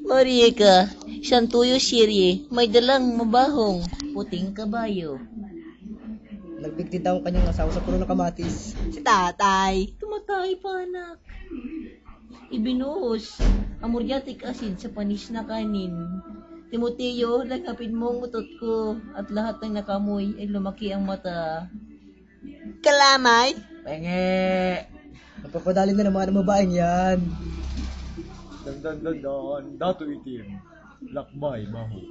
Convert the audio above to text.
Maria ka, isang tuyo sirye, may dalang mabahong, puting kabayo. Nagbigti daw ang kanyang asawa sa puno ng kamatis. Si tatay, tumatay pa anak. Ibinuhos ang muriatic acid sa panis na kanin. Timoteo, lagapin mo ang utot ko at lahat ng nakamoy ay lumaki ang mata. Kalamay? Penge! Napapadali na naman ang babaeng yan. Dan, dato itim. Lakmay, maho.